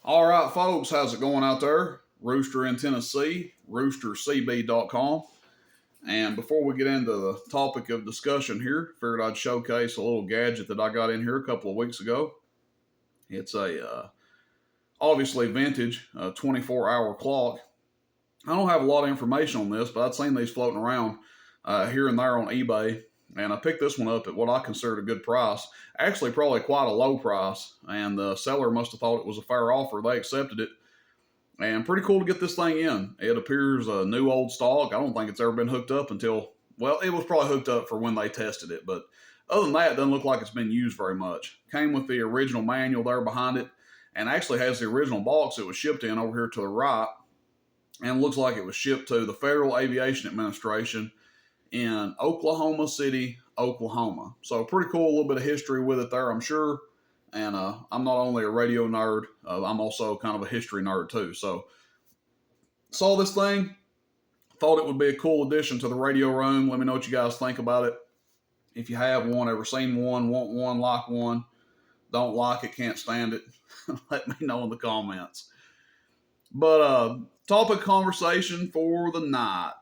All right, folks, how's it going out there? Rooster in Tennessee, roostercb.com. And before we get into the topic of discussion here, figured I'd showcase a little gadget that I got in here a couple of weeks ago. It's a obviously vintage 24-hour clock. I don't have a lot of information on this, but I'd seen these floating around here and there on eBay. And I picked this one up at what I considered a good price. Actually, probably quite a low price. And the seller must have thought it was a fair offer. They accepted it. And pretty cool to get this thing in. It appears a new old stock. I don't think it's ever been hooked up until, well, it was probably hooked up for when they tested it. But other than that, it doesn't look like it's been used very much. Came with the original manual there behind it. And actually has the original box it was shipped in over here to the right. And looks like it was shipped to the Federal Aviation Administration in Oklahoma City, Oklahoma. So pretty cool, a little bit of history with it there, I'm sure. And I'm not only a radio nerd, I'm also kind of a history nerd too. So saw this thing, thought it would be a cool addition to the radio room. Let me know what you guys think about it. If you have one, ever seen one, want one, like one, don't like it, can't stand it, let me know in the comments. But topic conversation for the night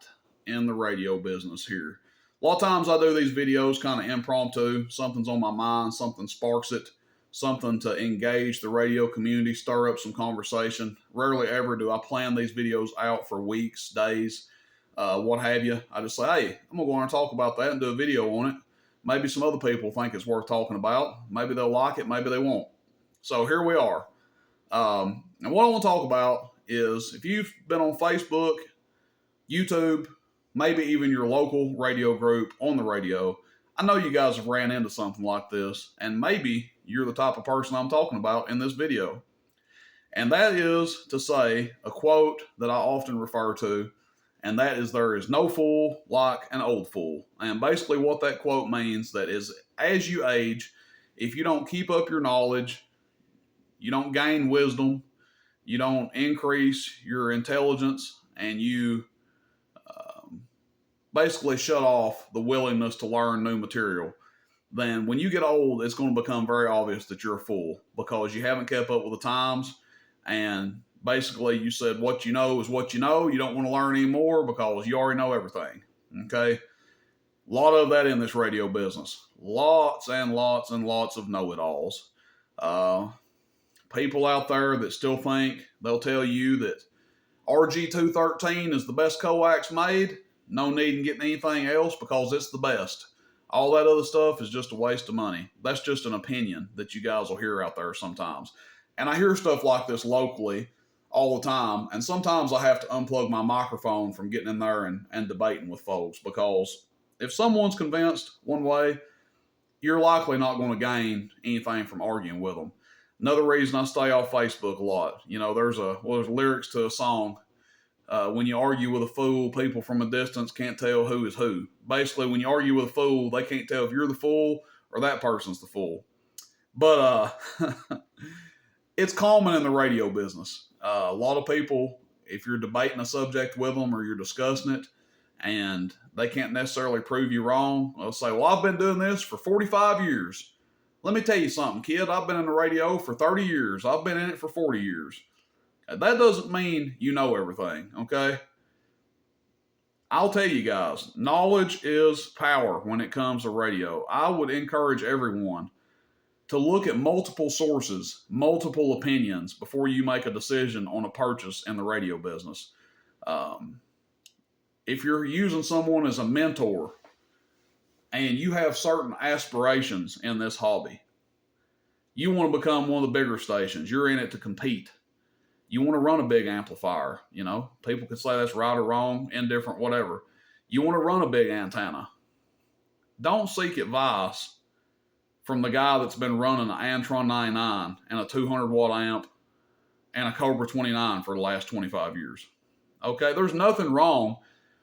in the radio business here. A lot of times I do these videos kind of impromptu. Something's on my mind, something sparks it, something to engage the radio community, stir up some conversation. Rarely ever do I plan these videos out for weeks, days, what have you. I just say, hey, I'm going to go on and talk about that and do a video on it. Maybe some other people think it's worth talking about. Maybe they'll like it, maybe they won't. So here we are. And what I want to talk about is if you've been on Facebook, YouTube, maybe even your local radio group on the radio, I know you guys have ran into something like this, and maybe you're the type of person I'm talking about in this video. And that is to say a quote that I often refer to, and that is, there is no fool like an old fool. And basically what that quote means, that is, as you age, if you don't keep up your knowledge, you don't gain wisdom, you don't increase your intelligence, and you basically shut off the willingness to learn new material, then when you get old, it's going to become very obvious that you're a fool because you haven't kept up with the times. And basically you said what you know is what you know. You don't want to learn anymore because you already know everything. Okay. A lot of that in this radio business. Lots and lots and lots of know-it-alls. People out there that still think they'll tell you that RG213 is the best coax made. No need in getting anything else because it's the best. All that other stuff is just a waste of money. That's just an opinion that you guys will hear out there sometimes. And I hear stuff like this locally all the time. And sometimes I have to unplug my microphone from getting in there and debating with folks, because if someone's convinced one way, you're likely not going to gain anything from arguing with them. Another reason I stay off Facebook a lot, you know, there's lyrics to a song. When you argue with a fool, people from a distance can't tell who is who. Basically, when you argue with a fool, they can't tell if you're the fool or that person's the fool. But it's common in the radio business. A lot of people, if you're debating a subject with them or you're discussing it and they can't necessarily prove you wrong, they'll say, well, I've been doing this for 45 years. Let me tell you something, kid. I've been in the radio for 30 years. I've been in it for 40 years. That doesn't mean you know everything, okay? I'll tell you guys, knowledge is power when it comes to radio. I would encourage everyone to look at multiple sources, multiple opinions before you make a decision on a purchase in the radio business. If you're using someone as a mentor and you have certain aspirations in this hobby, you want to become one of the bigger stations. You're in it to compete. You want to run a big amplifier, you know. People can say that's right or wrong, indifferent, whatever. You want to run a big antenna. Don't seek advice from the guy that's been running an Antron 99 and a 200-watt amp and a Cobra 29 for the last 25 years. Okay, there's nothing wrong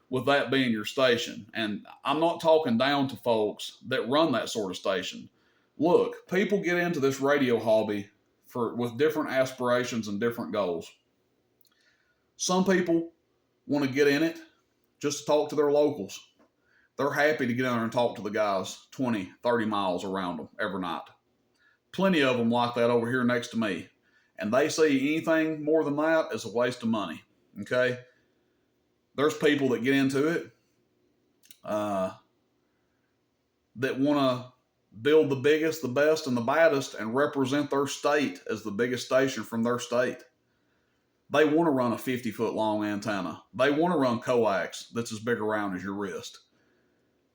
with that being your station. And I'm not talking down to folks that run that sort of station. Look, people get into this radio hobby with different aspirations and different goals. Some people want to get in it just to talk to their locals. They're happy to get in there and talk to the guys 20, 30 miles around them every night. Plenty of them like that over here next to me. and they see anything more than that as a waste of money. Okay? There's people that get into it that want to build the biggest, the best, and the baddest and represent their state as the biggest station from their state. They want to run a 50-foot long antenna. They want to run coax that's as big around as your wrist.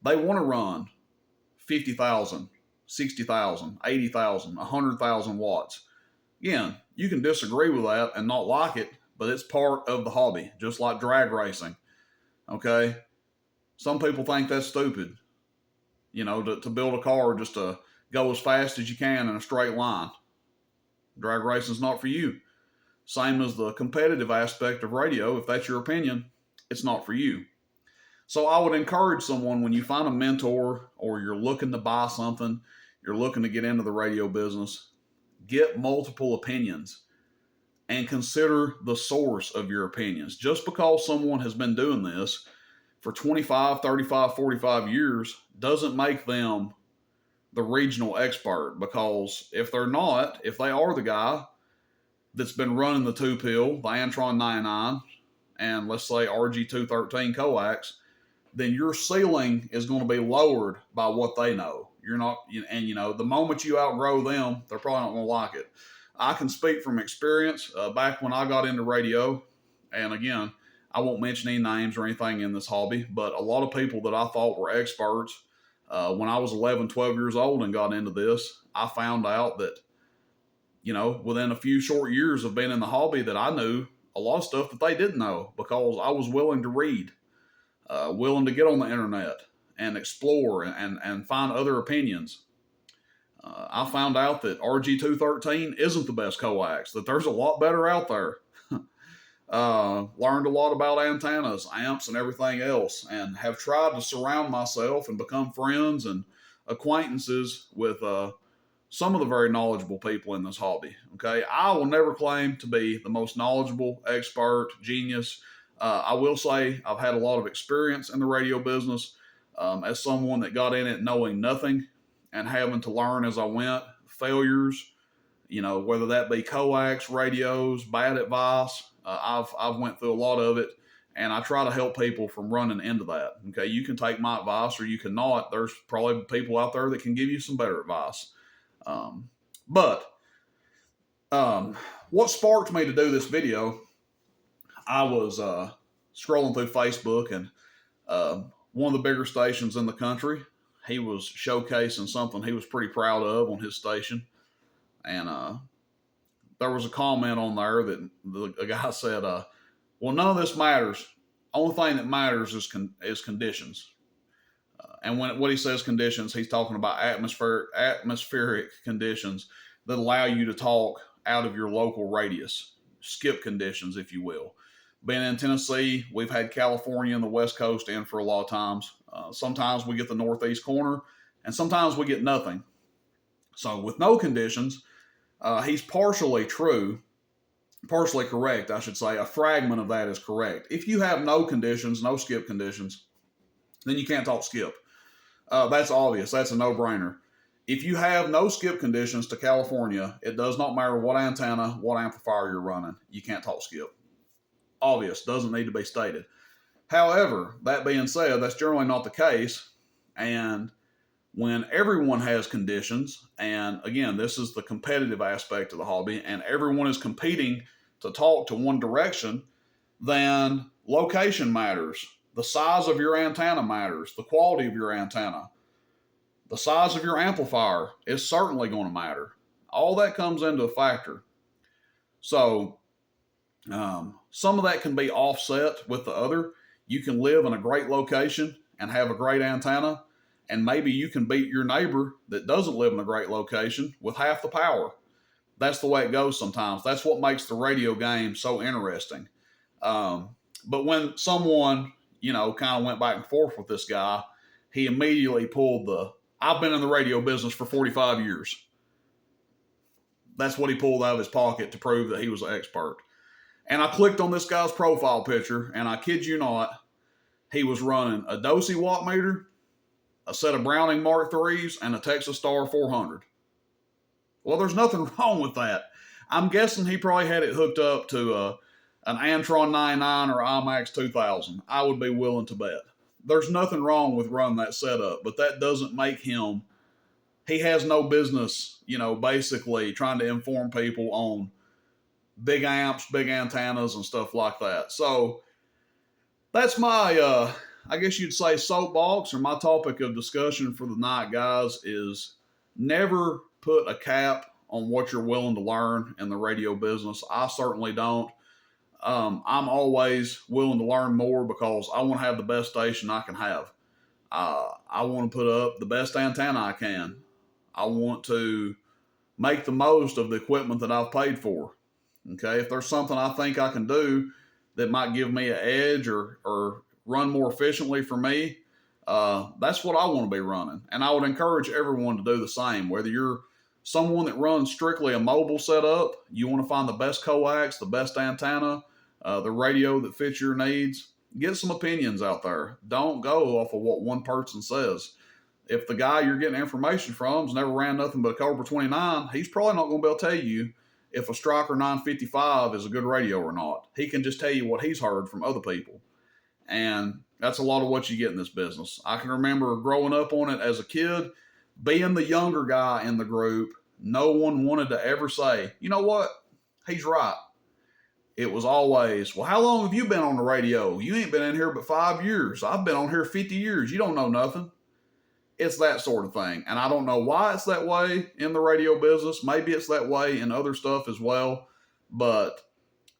They want to run 50,000, 60,000, 80,000, 100,000 watts. Again, you can disagree with that and not like it, but it's part of the hobby, just like drag racing. Okay? Some people think that's stupid, to build a car just to go as fast as you can in a straight line. Drag racing's not for you. Same as the competitive aspect of radio. If that's your opinion, it's not for you. So I would encourage someone, when you find a mentor or you're looking to buy something, you're looking to get into the radio business, get multiple opinions and consider the source of your opinions. Just because someone has been doing this for 25, 35, 45 years doesn't make them the regional expert, because if they are the guy that's been running the 2-pill, the Antron 99, and let's say RG213 coax, then your ceiling is going to be lowered by what they know. You're not, and the moment you outgrow them, they're probably not going to like it. I can speak from experience. Back when I got into radio, and again, I won't mention any names or anything in this hobby, but a lot of people that I thought were experts, when I was 11, 12 years old and got into this, I found out that, within a few short years of being in the hobby, that I knew a lot of stuff that they didn't know, because I was willing to read, willing to get on the internet and explore and find other opinions. I found out that RG213 isn't the best coax, that there's a lot better out there. Learned a lot about antennas, amps, and everything else, and have tried to surround myself and become friends and acquaintances with some of the very knowledgeable people in this hobby. Okay, I will never claim to be the most knowledgeable, expert, genius. I will say I've had a lot of experience in the radio business as someone that got in it knowing nothing and having to learn as I went. Failures, whether that be coax, radios, bad advice. I've went through a lot of it, and I try to help people from running into that. Okay, you can take my advice or you cannot. There's probably people out there that can give you some better advice. But what sparked me to do this video, I was scrolling through Facebook, and one of the bigger stations in the country, he was showcasing something he was pretty proud of on his station. And there was a comment on there that a guy said, well, none of this matters. Only thing that matters is conditions. And what he says conditions, he's talking about atmospheric conditions that allow you to talk out of your local radius. Skip conditions, if you will. Being in Tennessee, we've had California and the West Coast in for a lot of times. Sometimes we get the northeast corner, and sometimes we get nothing. So with no conditions, he's partially correct, I should say. A fragment of that is correct. If you have no conditions, no skip conditions, then you can't talk skip. That's obvious. That's a no-brainer. If you have no skip conditions to California, it does not matter what antenna, what amplifier you're running. You can't talk skip. Obvious. Doesn't need to be stated. However, that being said, that's generally not the case. And when everyone has conditions, and again, this is the competitive aspect of the hobby, and everyone is competing to talk to one direction, then location matters. The size of your antenna matters. The quality of your antenna. The size of your amplifier is certainly going to matter. All that comes into a factor. So some of that can be offset with the other. You can live in a great location and have a great antenna, and maybe you can beat your neighbor that doesn't live in a great location with half the power. That's the way it goes sometimes. That's what makes the radio game so interesting. But when someone, kind of went back and forth with this guy, he immediately pulled I've been in the radio business for 45 years. That's what he pulled out of his pocket to prove that he was an expert. And I clicked on this guy's profile picture, and I kid you not, he was running a Dosey watt meter, a set of Browning Mark IIIs, and a Texas Star 400. Well, there's nothing wrong with that. I'm guessing he probably had it hooked up to an Antron 99 or IMAX 2000. I would be willing to bet. There's nothing wrong with running that setup, but that doesn't make him. He has no business, basically trying to inform people on big amps, big antennas, and stuff like that. So that's my, I guess you'd say, soapbox, or my topic of discussion for the night, guys, is never put a cap on what you're willing to learn in the radio business. I certainly don't. I'm always willing to learn more because I want to have the best station I can have. I want to put up the best antenna I can. I want to make the most of the equipment that I've paid for. Okay, if there's something I think I can do that might give me an edge or run more efficiently for me, that's what I want to be running. And I would encourage everyone to do the same. Whether you're someone that runs strictly a mobile setup, you want to find the best coax, the best antenna, the radio that fits your needs, get some opinions out there. Don't go off of what one person says. If the guy you're getting information from has never ran nothing but a Cobra 29, he's probably not going to be able to tell you if a Striker 955 is a good radio or not. He can just tell you what he's heard from other people. And that's a lot of what you get in this business. I can remember growing up on it as a kid, being the younger guy in the group. No one wanted to ever say, you know what, he's right. It was always, well, how long have you been on the radio? You ain't been in here but 5 years. I've been on here 50 years. You don't know nothing. It's that sort of thing. And I don't know why it's that way in the radio business. Maybe it's that way in other stuff as well. But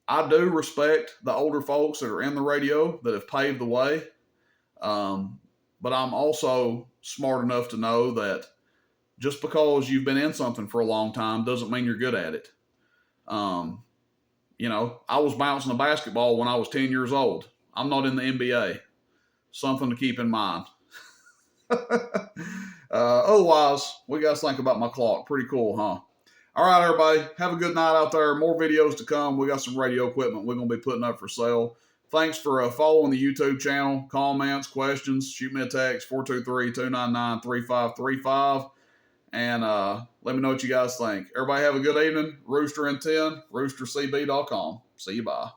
I do respect the older folks that are in the radio that have paved the way. But I'm also smart enough to know that just because you've been in something for a long time doesn't mean you're good at it. I was bouncing a basketball when I was 10 years old. I'm not in the NBA. Something to keep in mind. Otherwise, we got to think about my clock. Pretty cool, huh? All right, everybody. Have a good night out there. More videos to come. We got some radio equipment we're going to be putting up for sale. Thanks for following the YouTube channel. Comments, questions, shoot me a text, 423-299-3535. And let me know what you guys think. Everybody have a good evening. Rooster and 10, roostercb.com. See you, bye.